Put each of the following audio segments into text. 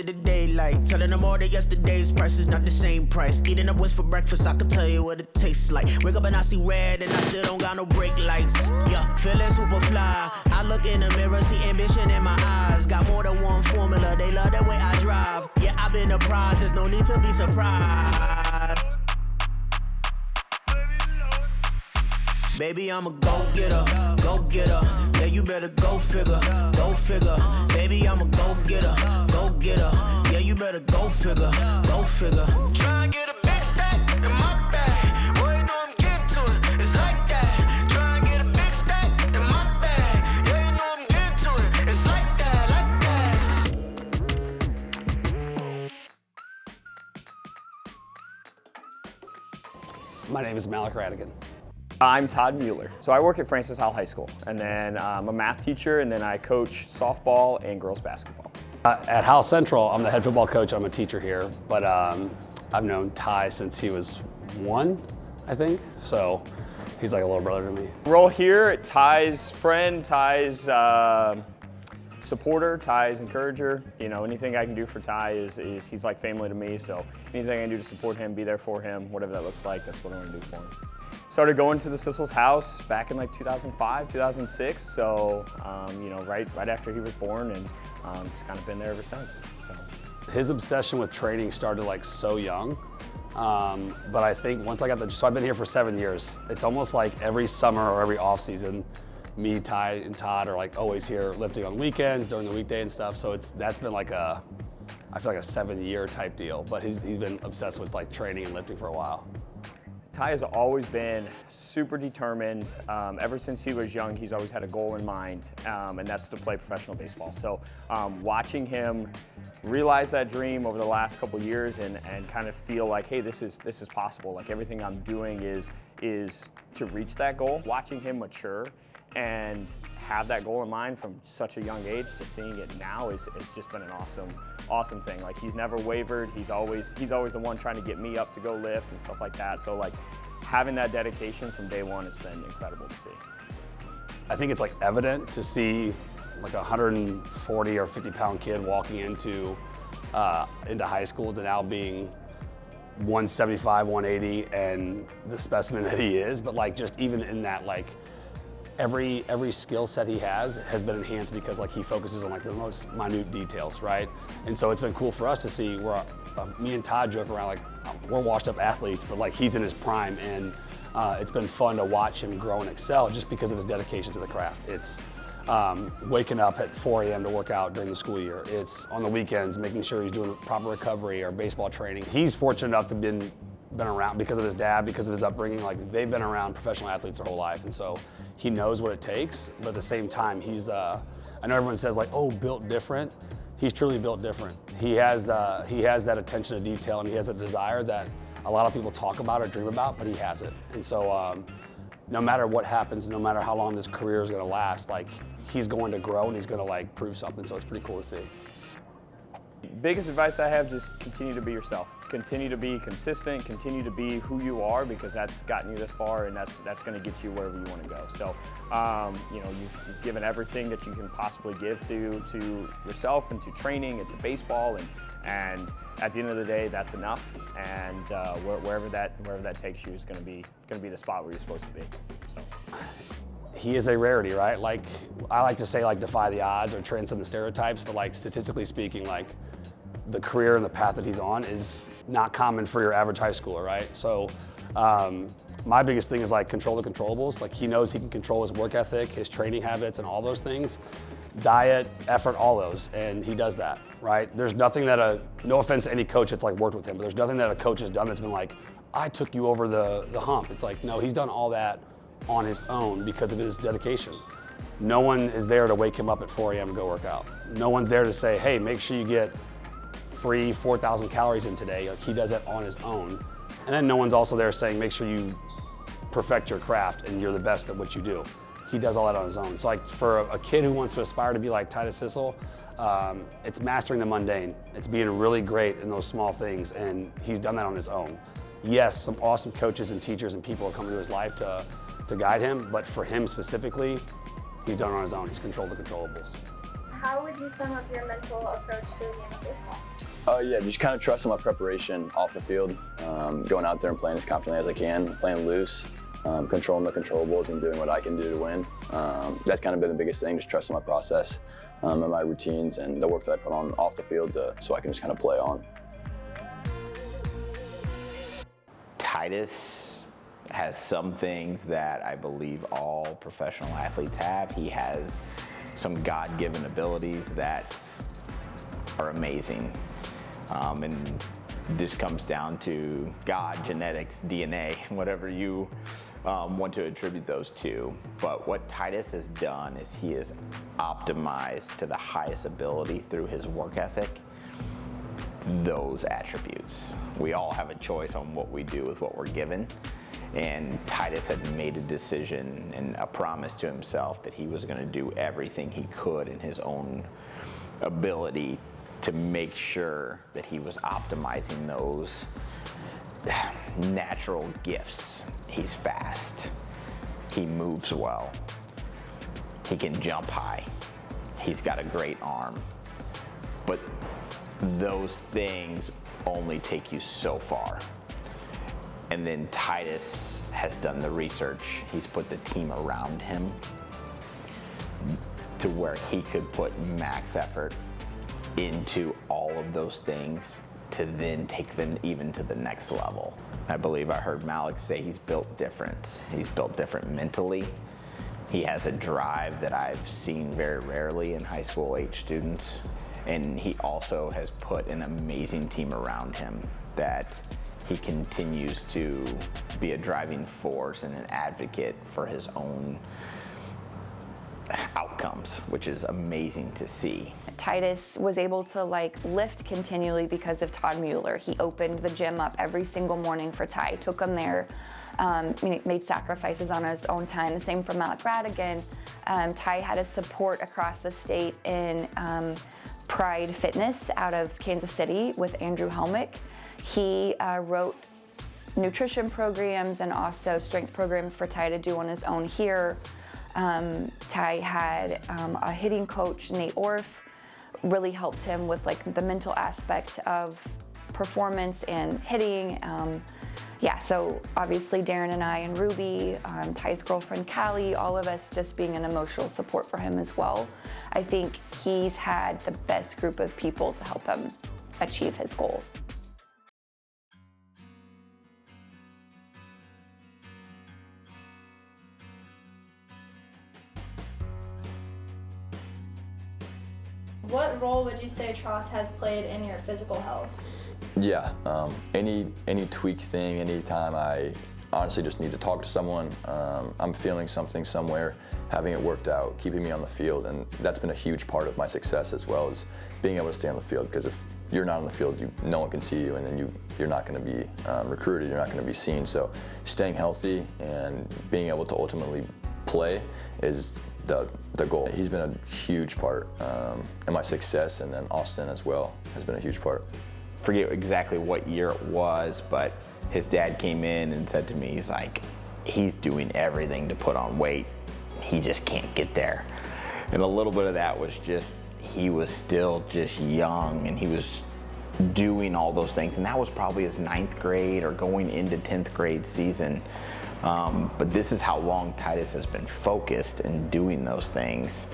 the daylight. Telling them all that yesterday's price is not the same price. Eating up wings for breakfast, I can tell you what it tastes like. Wake up and I see red and I still don't got no brake lights. Yeah, feeling super fly. I look in the mirror, see ambition in my eyes. Got more than one formula, they love the way I drive. Yeah, I've been a prize, there's no need to be surprised. Baby, I'm a go-getter, go-getter. Yeah, you better go figure, go figure. Baby, I'm a go-getter, go-getter. Yeah, you better go figure, go figure. Try and get a big stack in my bag. Boy, you know I'm getting to it, it's like that. Try and get a big stack in my bag. Yeah, you know I'm getting to it, it's like that, like that. My name is Malik Radigan. I'm Todd Mueller. So I work at Francis Howell High School, and then I'm a math teacher, and then I coach softball and girls basketball. At Howell Central, I'm the head football coach. I'm a teacher here, but I've known Ty since he was 1, I think. So he's like a little brother to me. Role here, Ty's friend, Ty's supporter, Ty's encourager. You know, anything I can do for Ty is he's like family to me. So anything I can do to support him, be there for him, whatever that looks like, that's what I want to do for him. Started going to the Cissell's house back in like 2005, 2006. So, you know, right after he was born, and just kind of been there ever since. So. His obsession with training started like so young. But I think once I got so I've been here for 7 years. It's almost like every summer or every off season, me, Ty, and Todd are like always here lifting on weekends, during the weekday and stuff. So that's been like I feel like a 7-year type deal. But he's been obsessed with like training and lifting for a while. Ty has always been super determined. Ever since he was young, he's always had a goal in mind, and that's to play professional baseball. So watching him realize that dream over the last couple years and kind of feel like, hey, this is possible. Like everything I'm doing is to reach that goal. Watching him mature and have that goal in mind from such a young age to seeing it now is just been an awesome thing. Like he's never wavered. He's always the one trying to get me up to go lift and stuff like that. So like having that dedication from day one has been incredible to see. I think it's like evident to see like a 140 or 50 pound kid walking into high school to now being 175, 180 and the specimen that he is. But like just even in that, like every skill set he has been enhanced because like he focuses on like the most minute details, right? And so it's been cool for us to see where me and Todd joke around like we're washed up athletes, but like he's in his prime, and it's been fun to watch him grow and excel just because of his dedication to the craft. It's waking up at 4 a.m. to work out during the school year. It's on the weekends making sure he's doing proper recovery or baseball training. He's fortunate enough to been around because of his dad, because of his upbringing. Like they've been around professional athletes their whole life, and so he knows what it takes. But at the same time, he's I know everyone says like, oh, built different. He's truly built different. He has that attention to detail, and he has a desire that a lot of people talk about or dream about, but he has it. And so no matter what happens, no matter how long this career is going to last, like he's going to grow and he's going to like prove something. So it's pretty cool to see. Biggest advice I have, just continue to be yourself. Continue to be consistent, continue to be who you are, because that's gotten you this far, and that's going to get you wherever you want to go. So, you know, you've given everything that you can possibly give to yourself and to training and to baseball, and at the end of the day, that's enough. And wherever that takes you is going to be the spot where you're supposed to be. So. He is a rarity, right? Like I like to say, like defy the odds or transcend the stereotypes, but like statistically speaking, like the career and the path that he's on is not common for your average high schooler, right? So my biggest thing is like control the controllables. Like he knows he can control his work ethic, his training habits, and all those things, diet, effort, all those, and he does that, right? There's nothing that no offense to any coach that's like worked with him, but there's nothing that a coach has done that's been like, I took you over the hump. It's like, no, he's done all that on his own because of his dedication. No one is there to wake him up at 4 a.m. to go work out. No one's there to say, hey, make sure you get 4,000 calories in today. Like he does that on his own. And then no one's also there saying, make sure you perfect your craft and you're the best at what you do. He does all that on his own. So like for a kid who wants to aspire to be like Tytus Cissell, it's mastering the mundane. It's being really great in those small things, and he's done that on his own. Yes, some awesome coaches and teachers and people are coming to his life to guide him, but for him specifically, he's done it on his own. He's controlled the controllables. How would you sum up your mental approach to the game of baseball? Yeah, just kind of trusting my preparation off the field, going out there and playing as confidently as I can, playing loose, controlling the controllables and doing what I can do to win. That's kind of been the biggest thing, just trusting my process and my routines and the work that I put on off the field so I can just kind of play on. Tytus has some things that I believe all professional athletes have. He has some God-given abilities that are amazing. And this comes down to God, genetics, DNA, whatever you want to attribute those to. But what Tytus has done is he is optimized to the highest ability through his work ethic those attributes. We all have a choice on what we do with what we're given. And Tytus had made a decision and a promise to himself that he was going to do everything he could in his own ability to make sure that he was optimizing those natural gifts. He's fast, he moves well, he can jump high, he's got a great arm. But those things only take you so far. And then Tytus has done the research. He's put the team around him to where he could put max effort into all of those things to then take them even to the next level. I believe I heard Malik say he's built different. He's built different mentally. He has a drive that I've seen very rarely in high school age students. And he also has put an amazing team around him that he continues to be a driving force and an advocate for his own outcomes, which is amazing to see. Tytus was able to lift continually because of Todd Mueller. He opened the gym up every single morning for Ty, took him there, made sacrifices on his own time. The same for Malik Radigan. Ty had his support across the state in Pride Fitness out of Kansas City with Andrew Helmick. He wrote nutrition programs and also strength programs for Ty to do on his own here. Ty had a hitting coach, Nate Orff, really helped him with the mental aspect of performance and hitting. So obviously Darren and I and Ruby, Ty's girlfriend Callie, all of us just being an emotional support for him as well. I think he's had the best group of people to help him achieve his goals. What role would you say Tross has played in your physical health? Yeah, any tweak thing, anytime I honestly just need to talk to someone, I'm feeling something somewhere, having it worked out, keeping me on the field, and that's been a huge part of my success as well, is being able to stay on the field, because if you're not on the field, no one can see you, and then you're not going to be recruited, you're not going to be seen. So staying healthy and being able to ultimately play is the goal. He's been a huge part in my success, and then Austin as well has been a huge part. Forget exactly what year it was, but his dad came in and said to me, he's doing everything to put on weight, he just can't get there. And a little bit of that was just, he was still just young and he was doing all those things, and that was probably his 9th grade or going into 10th grade season. But this is how long Tytus has been focused in doing those things,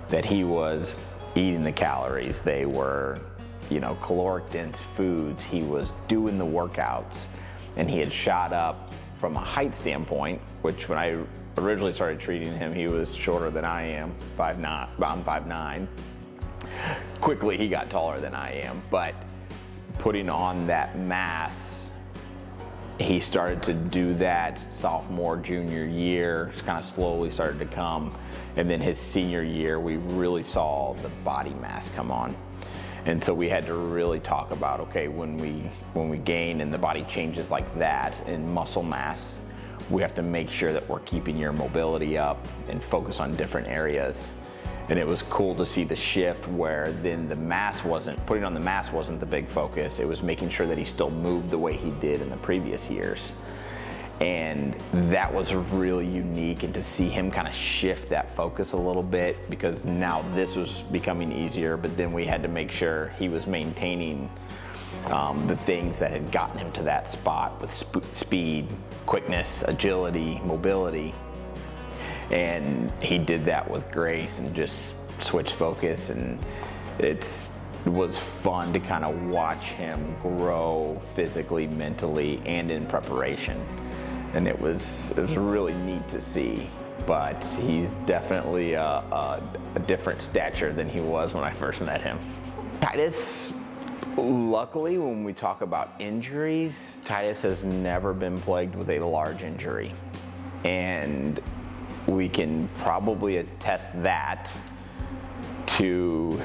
that he was eating the calories. They were, caloric dense foods. He was doing the workouts, and he had shot up from a height standpoint, which when I originally started treating him, he was shorter than I am, 5'9", I'm 5'9". Quickly he got taller than I am, but putting on that mass, he started to do that sophomore, junior year, kind of slowly started to come. And then his senior year, we really saw the body mass come on. And so we had to really talk about, okay, when we gain and the body changes like that in muscle mass, we have to make sure that we're keeping your mobility up and focus on different areas. And it was cool to see the shift where then putting on the mass wasn't the big focus. It was making sure that he still moved the way he did in the previous years. And that was really unique, and to see him kind of shift that focus a little bit, because now this was becoming easier, but then we had to make sure he was maintaining the things that had gotten him to that spot with speed, quickness, agility, mobility. And he did that with grace and just switched focus, and it was fun to kind of watch him grow physically, mentally, and in preparation. And it was really neat to see. But he's definitely a different stature than he was when I first met him. Tytus, luckily, when we talk about injuries, Tytus has never been plagued with a large injury. And we can probably attest that to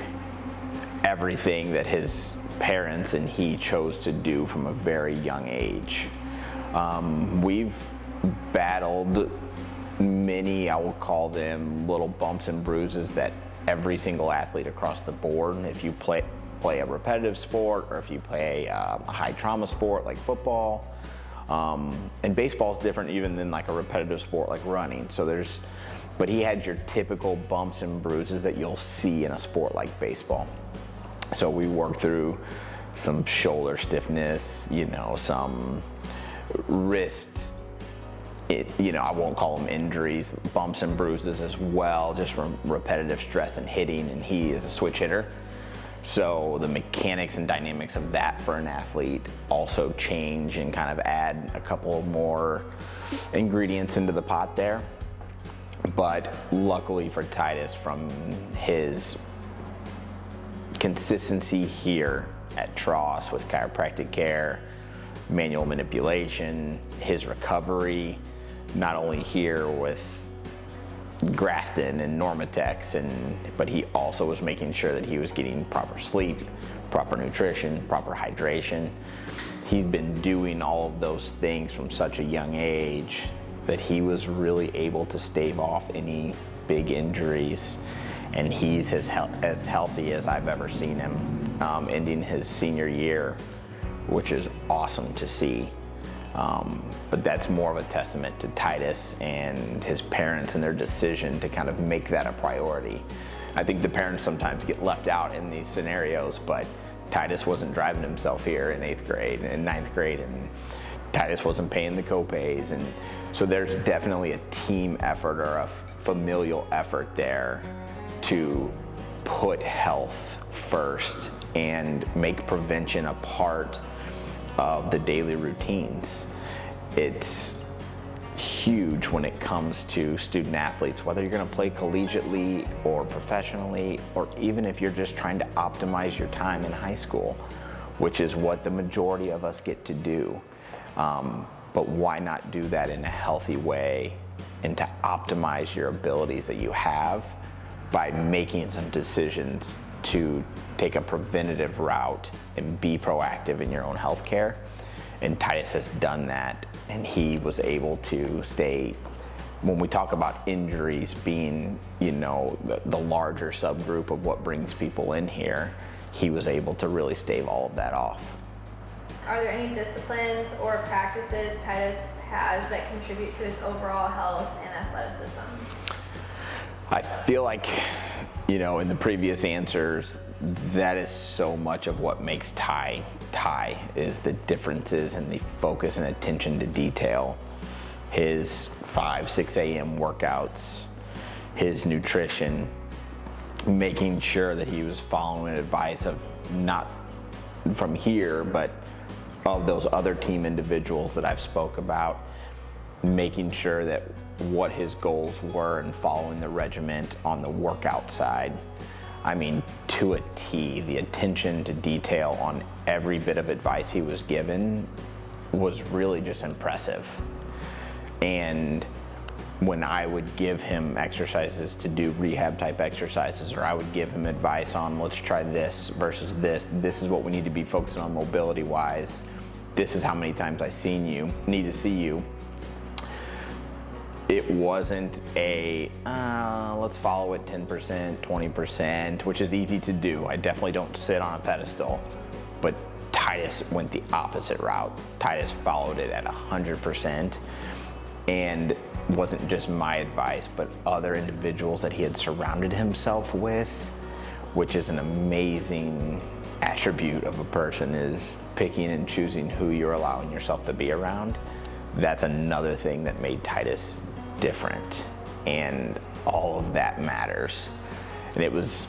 everything that his parents and he chose to do from a very young age. We've battled many, I will call them, little bumps and bruises that every single athlete across the board, if you play a repetitive sport or if you play a high trauma sport like football, and baseball is different even than like a repetitive sport like running. But he had your typical bumps and bruises that you'll see in a sport like baseball. So we worked through some shoulder stiffness, some wrists, I won't call them injuries, bumps and bruises as well, just from repetitive stress and hitting, and he is a switch hitter. So the mechanics and dynamics of that for an athlete also change and kind of add a couple more ingredients into the pot there. But luckily for Tytus, from his consistency here at Tross with chiropractic care, manual manipulation, his recovery, not only here with Graston and Normatex, but he also was making sure that he was getting proper sleep, proper nutrition, proper hydration. He'd been doing all of those things from such a young age that he was really able to stave off any big injuries, and he's as healthy as I've ever seen him, ending his senior year, which is awesome to see. But that's more of a testament to Tytus and his parents and their decision to kind of make that a priority. I think the parents sometimes get left out in these scenarios, but Tytus wasn't driving himself here in 8th grade and 9th grade, and Tytus wasn't paying the co-pays, and so there's definitely a team effort or a familial effort there to put health first and make prevention a part of the daily routines. It's huge when it comes to student athletes, whether you're going to play collegiately or professionally, or even if you're just trying to optimize your time in high school, which is what the majority of us get to do. But why not do that in a healthy way and to optimize your abilities that you have by making some decisions to take a preventative route and be proactive in your own health care. And Tytus has done that, and he was able to stay, when we talk about injuries being, the larger subgroup of what brings people in here, he was able to really stave all of that off. Are there any disciplines or practices Tytus has that contribute to his overall health and athleticism? I feel like, in the previous answers, that is so much of what makes Ty is the differences and the focus and attention to detail. His 5-6 a.m. workouts, his nutrition, making sure that he was following advice of not from here, but of those other team individuals that I've spoke about, making sure that what his goals were and following the regiment on the workout side. I mean, to a T, the attention to detail on every bit of advice he was given was really just impressive. And when I would give him exercises to do rehab type exercises, or I would give him advice on, let's try this versus this is what we need to be focusing on mobility wise, this is how many times I need to see you. It wasn't a, let's follow it 10%, 20%, which is easy to do. I definitely don't sit on a pedestal, but Tytus went the opposite route. Tytus followed it at 100%, and wasn't just my advice, but other individuals that he had surrounded himself with, which is an amazing attribute of a person is picking and choosing who you're allowing yourself to be around. That's another thing that made Tytus different, and all of that matters. And it was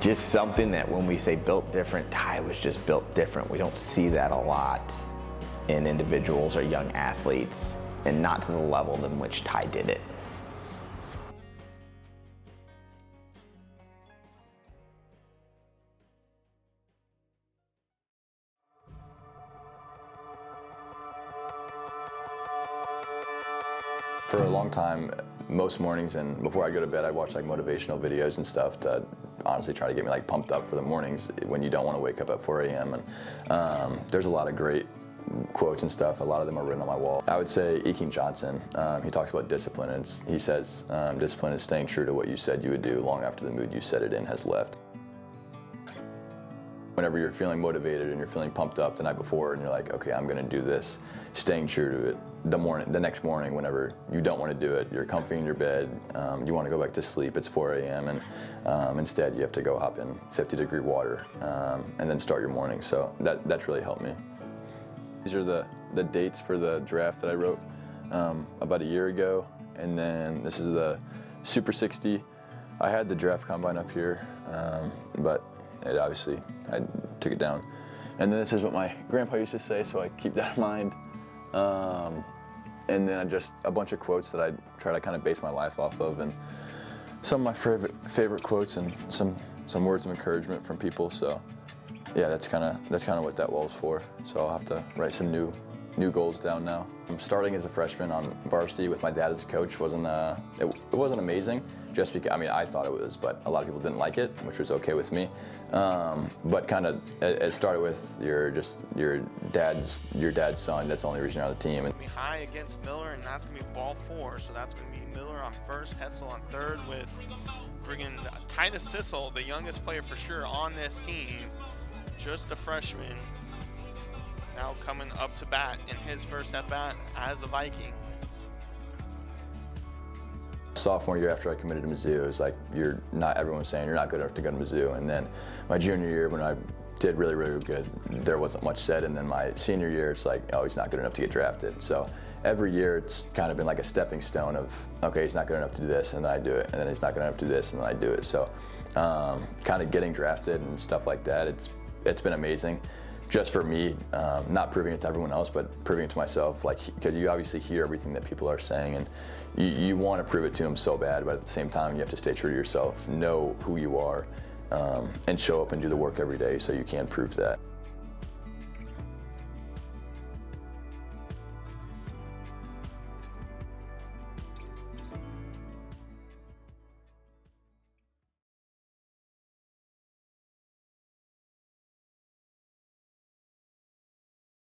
just something that when we say built different, Ty was just built different. We don't see that a lot in individuals or young athletes, and not to the level in which Ty did it. For a long time, most mornings and before I go to bed, I watch like motivational videos and stuff to honestly try to get me like pumped up for the mornings when you don't want to wake up at 4 a.m. And there's a lot of great quotes and stuff. A lot of them are written on my wall. I would say Eking Johnson, he talks about discipline, and he says discipline is staying true to what you said you would do long after the mood you set it in has left. Whenever you're feeling motivated and you're feeling pumped up the night before and you're like, okay, I'm gonna do this, staying true to it the next morning whenever you don't want to do it, you're comfy in your bed, you want to go back to sleep, it's 4 a.m. and instead you have to go hop in 50-degree water and then start your morning. So that's really helped me. These are the dates for the draft that I wrote about a year ago, and then this is the Super 60. I had the draft combine up here, but it obviously, I took it down. And then this is what my grandpa used to say, so I keep that in mind. And then just a bunch of quotes that I try to kind of base my life off of, and some of my favorite quotes and some words of encouragement from people. So yeah, that's kind of what that wall's for. So I'll have to write some new goals down now. I'm starting as a freshman on varsity with my dad as a coach. It wasn't amazing, just because, I mean, I thought it was, but a lot of people didn't like it, which was okay with me. But kind of, it started with your dad's son. That's the only reason you're on the team. And high against Miller, and that's gonna be ball 4. So that's gonna be Miller on first, Hetzel on third, with bringing Tytus Cissell, the youngest player for sure on this team, just a freshman, now coming up to bat in his first at bat as a Viking. Sophomore year after I committed to Mizzou, it was like everyone was saying you're not good enough to go to Mizzou. And then my junior year, when I did really, really good, there wasn't much said. And then my senior year, it's like, oh, he's not good enough to get drafted. So every year it's kind of been like a stepping stone of, okay, he's not good enough to do this, and then I do it, and then he's not good enough to do this, and then I do it. So kind of getting drafted and stuff like that, it's been amazing. Just for me, not proving it to everyone else, but proving it to myself, like, because you obviously hear everything that people are saying, and you want to prove it to them so bad, but at the same time, you have to stay true to yourself, know who you are, and show up and do the work every day so you can prove that.